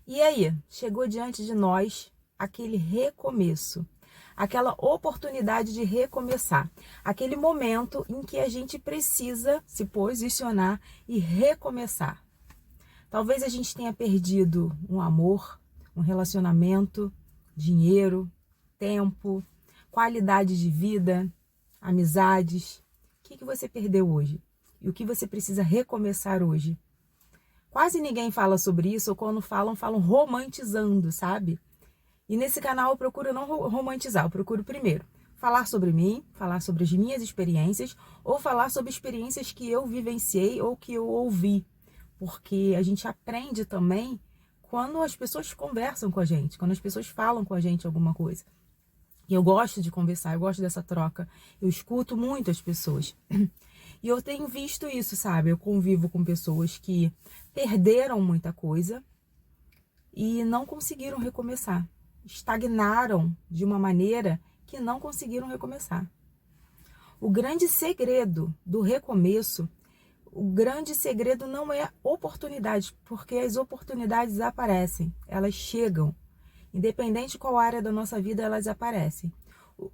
E aí, chegou diante de nós aquele recomeço, aquela oportunidade de recomeçar, aquele momento em que a gente precisa se posicionar e recomeçar. Talvez a gente tenha perdido um amor, um relacionamento, dinheiro, tempo, qualidade de vida, amizades. O que você perdeu hoje? E o que você precisa recomeçar hoje? Quase ninguém fala sobre isso, ou quando falam, falam romantizando, sabe? E nesse canal eu procuro não romantizar, eu procuro primeiro falar sobre mim, falar sobre as minhas experiências, ou falar sobre experiências que eu vivenciei ou que eu ouvi. Porque a gente aprende também quando as pessoas conversam com a gente, quando as pessoas falam com a gente alguma coisa. E eu gosto de conversar, eu gosto dessa troca, eu escuto muito as pessoas. E eu tenho visto isso, sabe? Eu convivo com pessoas que perderam muita coisa e não conseguiram recomeçar. Estagnaram de uma maneira que não conseguiram recomeçar. O grande segredo do recomeço, o grande segredo não é oportunidade, porque as oportunidades aparecem, elas chegam. Independente de qual área da nossa vida elas aparecem.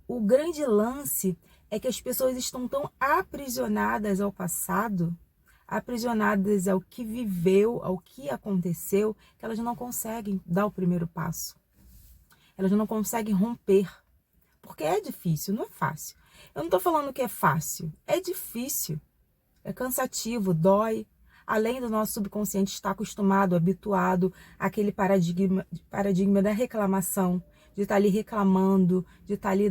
O grande lance é que as pessoas estão tão aprisionadas ao passado, aprisionadas ao que viveu, ao que aconteceu, que elas não conseguem dar o primeiro passo. Elas não conseguem romper. Porque é difícil, não é fácil. Eu não estou falando que é fácil, é difícil. É cansativo, dói. Além do nosso subconsciente estar acostumado, habituado àquele paradigma da reclamação, de estar ali reclamando, de estar ali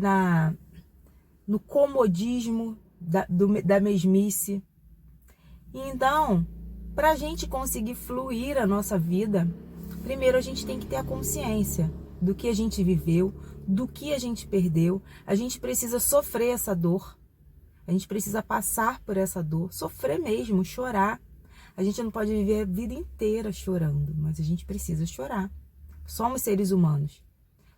no comodismo da mesmice. E então, para a gente conseguir fluir a nossa vida, primeiro a gente tem que ter a consciência do que a gente viveu, do que a gente perdeu. A gente precisa sofrer essa dor. A gente precisa passar por essa dor, sofrer mesmo, chorar. A gente não pode viver a vida inteira chorando, mas a gente precisa chorar. Somos seres humanos.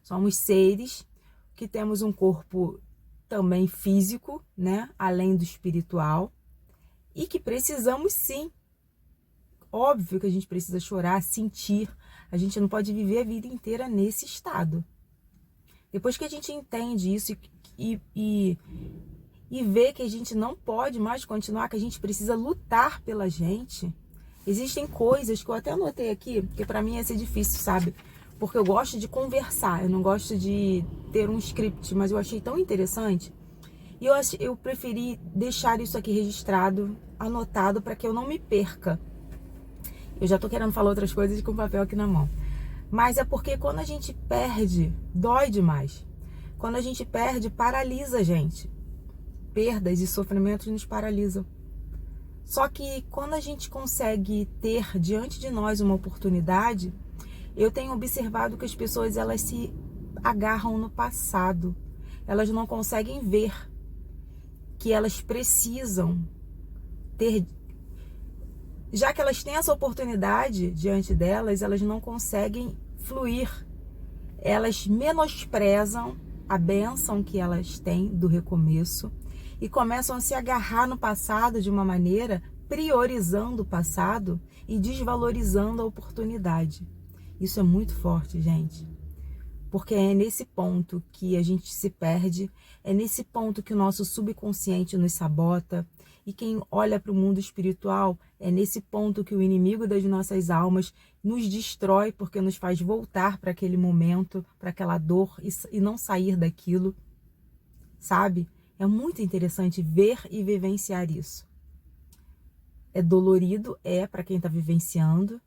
Somos seres que temos um corpo também físico, né? Além do espiritual. E que precisamos sim. Óbvio que a gente precisa chorar, sentir. A gente não pode viver a vida inteira nesse estado. Depois que a gente entende isso e vê que a gente não pode mais continuar, que a gente precisa lutar pela gente. Existem coisas que eu até anotei aqui, que pra mim ia ser difícil, sabe? Porque eu gosto de conversar, eu não gosto de ter um script, mas eu achei tão interessante. E eu preferi deixar isso aqui registrado, anotado, para que eu não me perca. Eu já tô querendo falar outras coisas com o papel aqui na mão. Mas é porque quando a gente perde, dói demais. Quando a gente perde, paralisa a gente. Perdas e sofrimentos nos paralisam. Só que quando a gente consegue ter diante de nós uma oportunidade, eu tenho observado que as pessoas elas se agarram no passado. Elas não conseguem ver que elas precisam ter. Já que elas têm essa oportunidade diante delas, elas não conseguem fluir. Elas menosprezam a bênção que elas têm do recomeço e começam a se agarrar no passado de uma maneira priorizando o passado e desvalorizando a oportunidade. Isso é muito forte, gente. Porque é nesse ponto que a gente se perde, é nesse ponto que o nosso subconsciente nos sabota. E quem olha para o mundo espiritual, é nesse ponto que o inimigo das nossas almas nos destrói, porque nos faz voltar para aquele momento, para aquela dor e não sair daquilo, sabe? É muito interessante ver e vivenciar isso. É dolorido, para quem está vivenciando,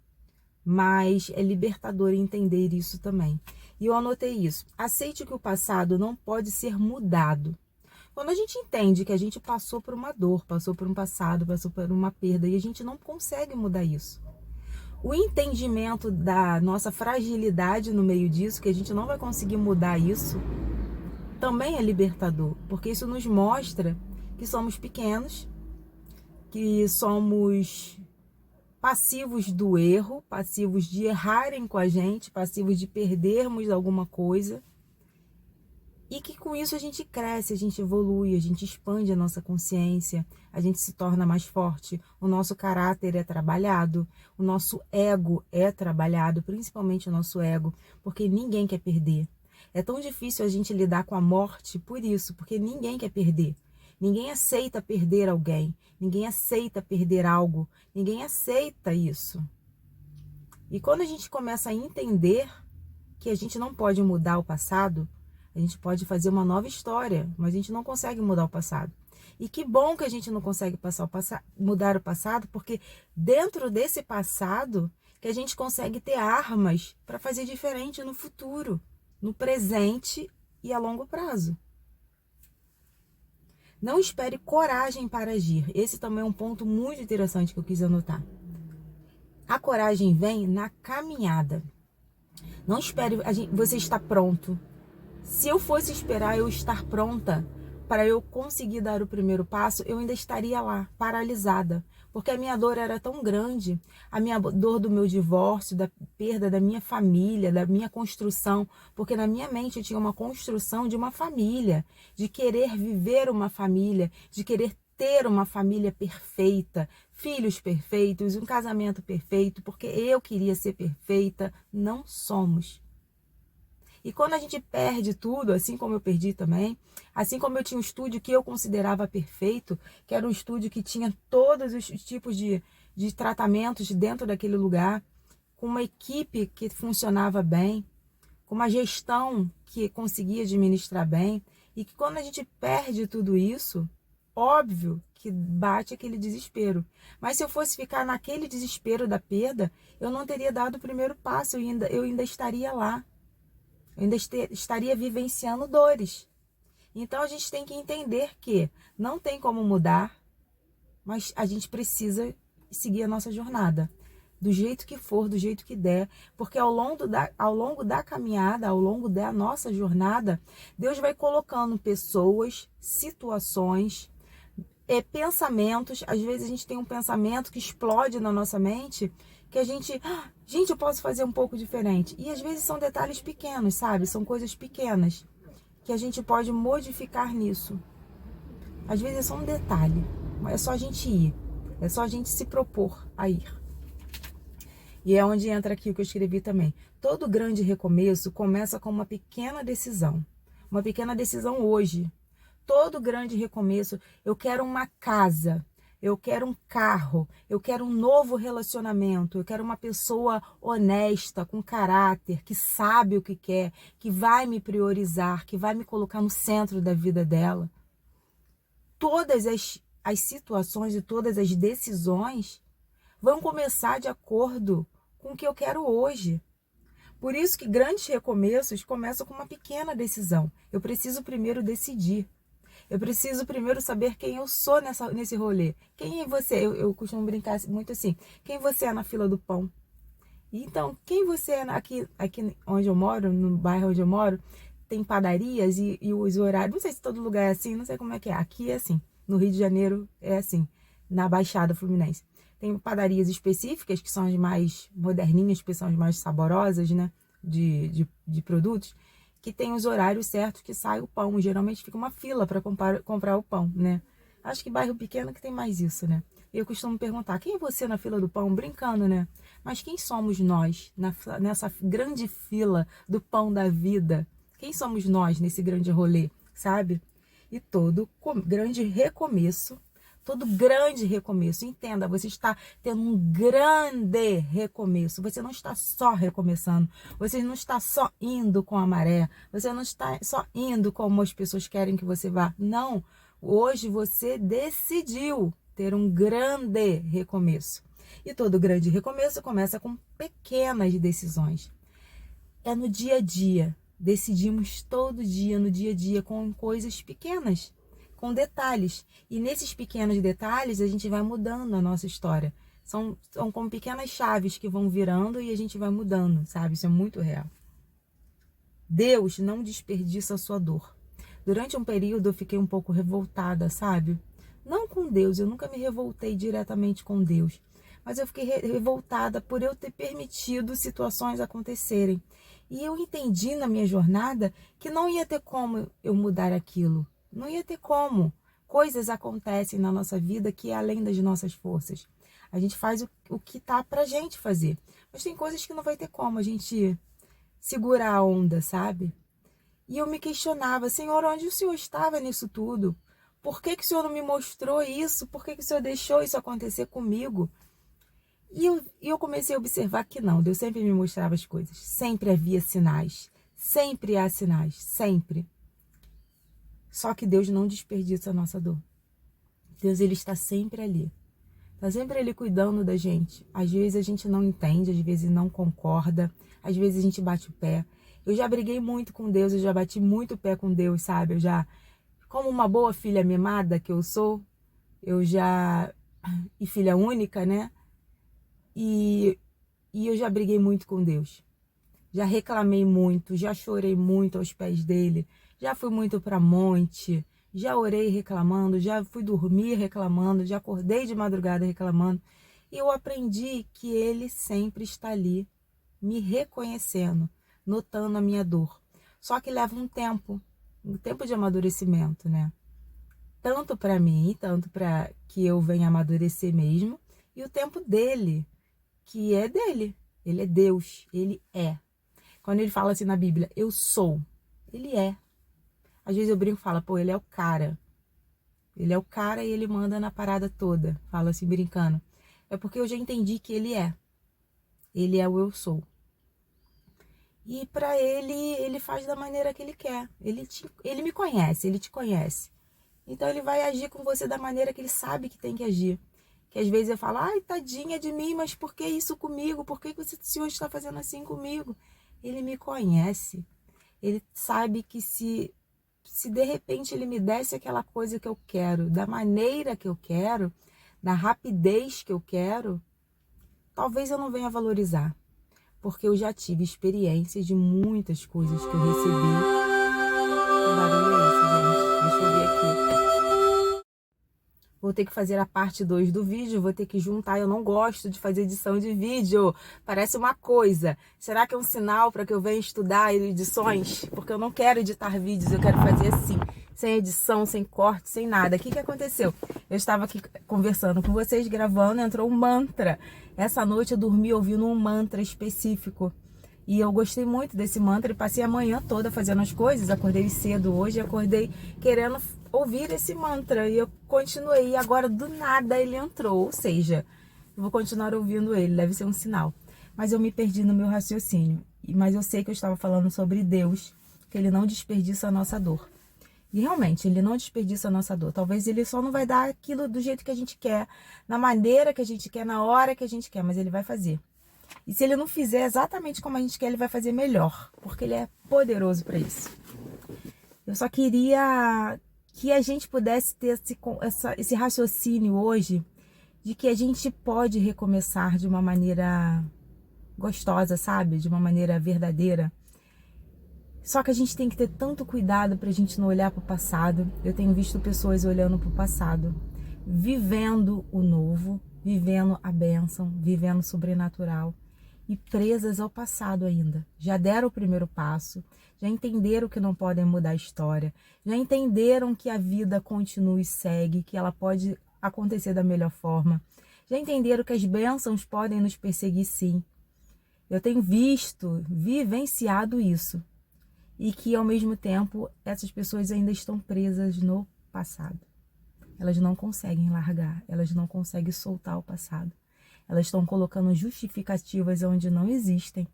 mas é libertador entender isso também. E eu anotei isso. Aceite que o passado não pode ser mudado. Quando a gente entende que a gente passou por uma dor, passou por um passado, passou por uma perda, e a gente não consegue mudar isso. O entendimento da nossa fragilidade no meio disso, que a gente não vai conseguir mudar isso, também é libertador, porque isso nos mostra que somos pequenos, que somos passivos do erro, passivos de errarem com a gente, passivos de perdermos alguma coisa. E que com isso a gente cresce, a gente evolui, a gente expande a nossa consciência, a gente se torna mais forte, o nosso caráter é trabalhado, o nosso ego é trabalhado, principalmente o nosso ego, porque ninguém quer perder. É tão difícil a gente lidar com a morte por isso, porque ninguém quer perder. Ninguém aceita perder alguém, ninguém aceita perder algo, ninguém aceita isso. E quando a gente começa a entender que a gente não pode mudar o passado, a gente pode fazer uma nova história, mas a gente não consegue mudar o passado. E que bom que a gente não consegue mudar o passado, porque dentro desse passado que a gente consegue ter armas para fazer diferente no futuro, no presente e a longo prazo. Não espere coragem para agir. Esse também é um ponto muito interessante que eu quis anotar. A coragem vem na caminhada. Não espere você estar pronto. Se eu fosse esperar eu estar pronta para eu conseguir dar o primeiro passo, eu ainda estaria lá, paralisada. Porque a minha dor era tão grande, a minha dor do meu divórcio, da perda da minha família, da minha construção. Porque na minha mente eu tinha uma construção de uma família, de querer viver uma família, de querer ter uma família perfeita, filhos perfeitos, um casamento perfeito, porque eu queria ser perfeita. Não somos. E quando a gente perde tudo, assim como eu perdi também, assim como eu tinha um estúdio que eu considerava perfeito, que era um estúdio que tinha todos os tipos de tratamentos dentro daquele lugar, com uma equipe que funcionava bem, com uma gestão que conseguia administrar bem, e que quando a gente perde tudo isso, óbvio que bate aquele desespero. Mas se eu fosse ficar naquele desespero da perda, eu não teria dado o primeiro passo, eu ainda estaria lá. Eu ainda estaria vivenciando dores. Então a gente tem que entender que não tem como mudar, mas a gente precisa seguir a nossa jornada. Do jeito que for, do jeito que der. Porque ao longo da caminhada, ao longo da nossa jornada, Deus vai colocando pessoas, situações, pensamentos. Às vezes a gente tem um pensamento que explode na nossa mente, que a gente, eu posso fazer um pouco diferente. E às vezes são detalhes pequenos, sabe? São coisas pequenas que a gente pode modificar nisso. Às vezes é só um detalhe, mas é só a gente ir. É só a gente se propor a ir. E é onde entra aqui o que eu escrevi também. Todo grande recomeço começa com uma pequena decisão. Uma pequena decisão hoje. Todo grande recomeço, eu quero uma casa, eu quero um carro, eu quero um novo relacionamento, eu quero uma pessoa honesta, com caráter, que sabe o que quer, que vai me priorizar, que vai me colocar no centro da vida dela. Todas as situações e todas as decisões vão começar de acordo com o que eu quero hoje. Por isso que grandes recomeços começam com uma pequena decisão. Eu preciso primeiro decidir. Eu preciso primeiro saber quem eu sou nesse rolê. Quem é você? Eu costumo brincar muito assim. Quem você é na fila do pão? Então, quem você é aqui onde eu moro, no bairro onde eu moro, tem padarias e os horários. Não sei se todo lugar é assim, não sei como é que é. Aqui é assim. No Rio de Janeiro é assim. Na Baixada Fluminense. Tem padarias específicas, que são as mais moderninhas, que são as mais saborosas, né? De produtos, que tem os horários certos que sai o pão. Geralmente fica uma fila para comprar o pão, né? Acho que bairro pequeno que tem mais isso, né? Eu costumo perguntar, quem é você na fila do pão? Brincando, né? Mas quem somos nós nessa grande fila do pão da vida? Quem somos nós nesse grande rolê, sabe? E todo grande recomeço, entenda, você está tendo um grande recomeço. Você não está só recomeçando, você não está só indo com a maré, você não está só indo como as pessoas querem que você vá. Não, hoje você decidiu ter um grande recomeço. E todo grande recomeço começa com pequenas decisões. É no dia a dia, decidimos todo dia, no dia a dia, com coisas pequenas, com detalhes. E nesses pequenos detalhes a gente vai mudando a nossa história. São como pequenas chaves que vão virando e a gente vai mudando, sabe? Isso é muito real. Deus não desperdiça a sua dor. Durante um período eu fiquei um pouco revoltada, sabe? Não com Deus, eu nunca me revoltei diretamente com Deus. Mas eu fiquei revoltada por eu ter permitido situações acontecerem. E eu entendi na minha jornada que não ia ter como eu mudar aquilo. Não ia ter como. Coisas acontecem na nossa vida que é além das nossas forças. A gente faz o que tá pra gente fazer. Mas tem coisas que não vai ter como a gente segurar a onda, sabe? E eu me questionava, Senhor, onde o Senhor estava nisso tudo? Por que que o Senhor não me mostrou isso? Por que que o Senhor deixou isso acontecer comigo? E eu comecei a observar que não, Deus sempre me mostrava as coisas. Sempre havia sinais. Sempre há sinais. Sempre. Só que Deus não desperdiça a nossa dor. Deus, ele está sempre ali. Está sempre ali cuidando da gente. Às vezes a gente não entende, às vezes não concorda. Às vezes a gente bate o pé. Eu já briguei muito com Deus, eu já bati muito o pé com Deus, sabe? Eu já, como uma boa filha mimada que eu sou, e filha única, né? E eu já briguei muito com Deus. Já reclamei muito, já chorei muito aos pés dele. Já fui muito para monte, já orei reclamando, já fui dormir reclamando, já acordei de madrugada reclamando. E eu aprendi que ele sempre está ali, me reconhecendo, notando a minha dor. Só que leva um tempo de amadurecimento, né? Tanto para mim, tanto para que eu venha amadurecer mesmo, e o tempo dele, que é dele. Ele é Deus, ele é. Quando ele fala assim na Bíblia, eu sou, ele é. Às vezes eu brinco e falo, pô, ele é o cara. Ele é o cara e ele manda na parada toda. Falo assim, brincando. É porque eu já entendi que ele é. Ele é o eu sou. E para ele, ele faz da maneira que ele quer. Ele me conhece, ele te conhece. Então ele vai agir com você da maneira que ele sabe que tem que agir. Que às vezes eu falo, ai, tadinha de mim, mas por que isso comigo? Por que o Senhor está fazendo assim comigo? Ele me conhece. Ele sabe que se de repente ele me desse aquela coisa que eu quero, da maneira que eu quero, da rapidez que eu quero, talvez eu não venha valorizar. Porque eu já tive experiências de muitas coisas que eu recebi. Que barulho é esse, gente? Deixa eu ver aqui. Vou ter que fazer a parte 2 do vídeo, vou ter que juntar. Eu não gosto de fazer edição de vídeo. Parece uma coisa. Será que é um sinal para que eu venha estudar edições? Porque eu não quero editar vídeos, eu quero fazer assim, sem edição, sem corte, sem nada. O que que aconteceu? Eu estava aqui conversando com vocês, gravando, entrou um mantra. Essa noite eu dormi ouvindo um mantra específico. E eu gostei muito desse mantra e passei a manhã toda fazendo as coisas. Acordei cedo hoje, acordei querendo ouvir esse mantra. E eu continuei. E agora, do nada, ele entrou. Ou seja, eu vou continuar ouvindo ele. Deve ser um sinal. Mas eu me perdi no meu raciocínio. Mas eu sei que eu estava falando sobre Deus, que ele não desperdiça a nossa dor. E realmente, ele não desperdiça a nossa dor. Talvez ele só não vai dar aquilo do jeito que a gente quer, na maneira que a gente quer, na hora que a gente quer. Mas ele vai fazer. E se ele não fizer exatamente como a gente quer, ele vai fazer melhor, porque ele é poderoso para isso. Eu só queria que a gente pudesse ter esse raciocínio hoje de que a gente pode recomeçar de uma maneira gostosa, sabe? De uma maneira verdadeira. Só que a gente tem que ter tanto cuidado para a gente não olhar para o passado. Eu tenho visto pessoas olhando para o passado, vivendo o novo, vivendo a bênção, vivendo o sobrenatural e presas ao passado ainda. Já deram o primeiro passo, já entenderam que não podem mudar a história, já entenderam que a vida continua e segue, que ela pode acontecer da melhor forma, já entenderam que as bênçãos podem nos perseguir sim. Eu tenho vivenciado isso e que ao mesmo tempo essas pessoas ainda estão presas no passado. Elas não conseguem largar, elas não conseguem soltar o passado. Elas estão colocando justificativas onde não existem.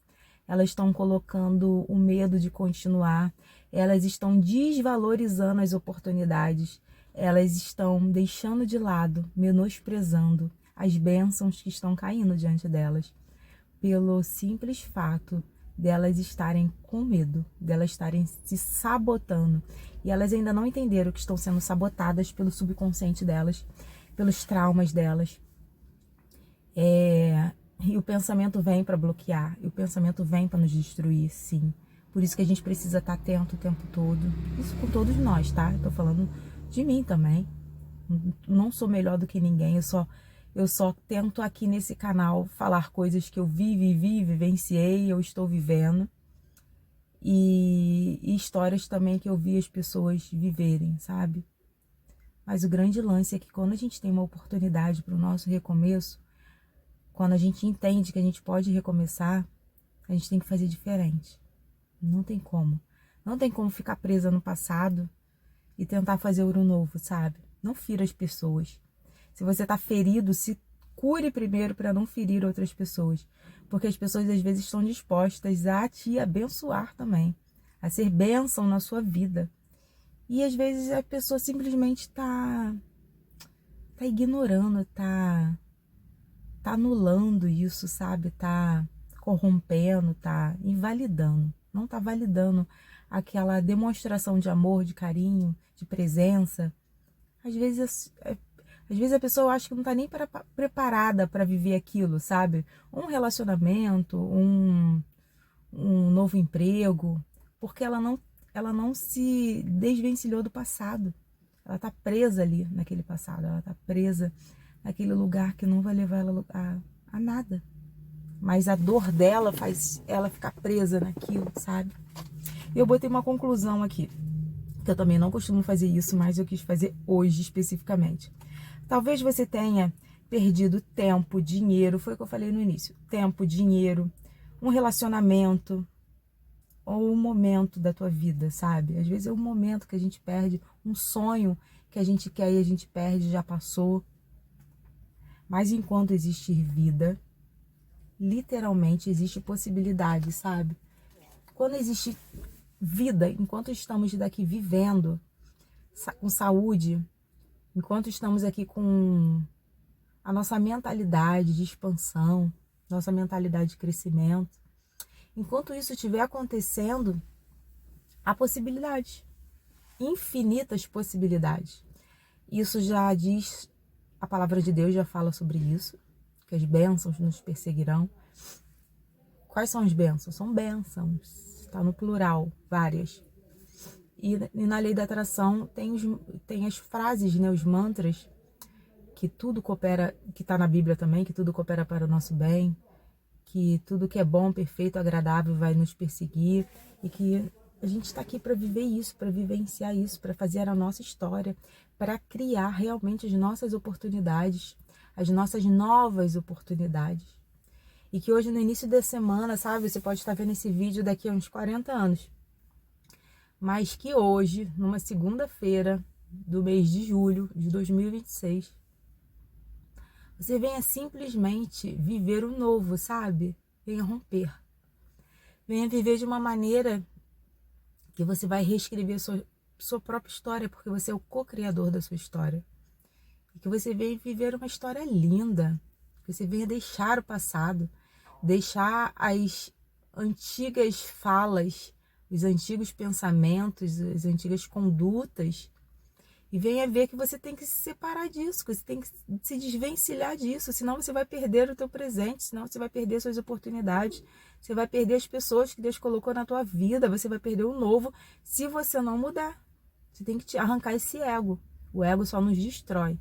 Elas estão colocando o medo de continuar. Elas estão desvalorizando as oportunidades. Elas estão deixando de lado, menosprezando as bênçãos que estão caindo diante delas. Pelo simples fato delas estarem com medo, delas estarem se sabotando. E elas ainda não entenderam que estão sendo sabotadas pelo subconsciente delas, pelos traumas delas. E o pensamento vem para bloquear, e o pensamento vem para nos destruir, sim. Por isso que a gente precisa estar atento o tempo todo. Isso com todos nós, tá? Eu tô falando de mim também. Não sou melhor do que ninguém, eu só tento aqui nesse canal falar coisas que eu vivenciei, eu estou vivendo. e histórias também que eu vi as pessoas viverem, sabe? Mas o grande lance é que quando a gente tem uma oportunidade para o nosso recomeço, quando a gente entende que a gente pode recomeçar, a gente tem que fazer diferente. Não tem como. Não tem como ficar presa no passado e tentar fazer ouro novo, sabe? Não fira as pessoas. Se você tá ferido, se cure primeiro para não ferir outras pessoas. Porque as pessoas às vezes estão dispostas a te abençoar também, a ser bênção na sua vida. E às vezes a pessoa simplesmente tá ignorando, tá anulando isso, sabe? Tá corrompendo, tá invalidando. Não tá validando aquela demonstração de amor, de carinho, de presença. Às vezes a pessoa acha que não tá nem preparada para viver aquilo, sabe? Um relacionamento, um novo emprego, porque ela não se desvencilhou do passado. Ela tá presa ali naquele passado, ela tá presa naquele lugar que não vai levar ela a nada. Mas a dor dela faz ela ficar presa naquilo, sabe? E eu botei uma conclusão aqui, que eu também não costumo fazer isso, mas eu quis fazer hoje especificamente. Talvez você tenha perdido tempo, dinheiro, foi o que eu falei no início. Tempo, dinheiro, um relacionamento ou um momento da tua vida, sabe? Às vezes é um momento que a gente perde, um sonho que a gente quer e a gente perde, já passou. Mas enquanto existir vida, literalmente existe possibilidade, sabe? Quando existe vida, enquanto estamos daqui vivendo, com saúde, enquanto estamos aqui com a nossa mentalidade de expansão, nossa mentalidade de crescimento, enquanto isso estiver acontecendo, há possibilidades, infinitas possibilidades. Isso já diz, a palavra de Deus já fala sobre isso, que as bênçãos nos perseguirão. Quais são as bênçãos? São bênçãos, está no plural, várias. E na lei da atração tem as frases, né, os mantras, que tudo coopera, que está na Bíblia também, que tudo coopera para o nosso bem, que tudo que é bom, perfeito, agradável vai nos perseguir, e que a gente está aqui para viver isso, para vivenciar isso, para fazer a nossa história, para criar realmente as nossas oportunidades, as nossas novas oportunidades. E que hoje, no início da semana, sabe, você pode estar vendo esse vídeo daqui a uns 40 anos, mas que hoje, numa segunda-feira do mês de julho de 2026, você venha simplesmente viver o novo, sabe? Venha romper. Venha viver de uma maneira que você vai reescrever sua própria história, porque você é o co-criador da sua história. E que você venha viver uma história linda. Que você venha deixar o passado, deixar as antigas falas, os antigos pensamentos, as antigas condutas, e venha ver que você tem que se separar disso, que você tem que se desvencilhar disso, senão você vai perder o teu presente, senão você vai perder suas oportunidades, você vai perder as pessoas que Deus colocou na tua vida, você vai perder o novo, se você não mudar. Você tem que arrancar esse ego. O ego só nos destrói.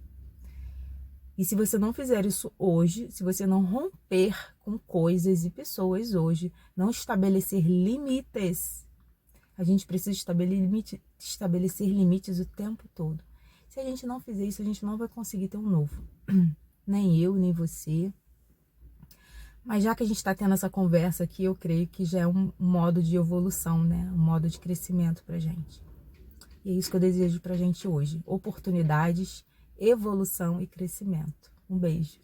E se você não fizer isso hoje, se você não romper com coisas e pessoas hoje, não estabelecer limites, a gente precisa estabelecer limites o tempo todo. Se a gente não fizer isso, a gente não vai conseguir ter um novo. Nem eu, nem você. Mas já que a gente está tendo essa conversa aqui, eu creio que já é um modo de evolução, né? Um modo de crescimento pra gente. E é isso que eu desejo pra gente hoje. Oportunidades, evolução e crescimento. Um beijo.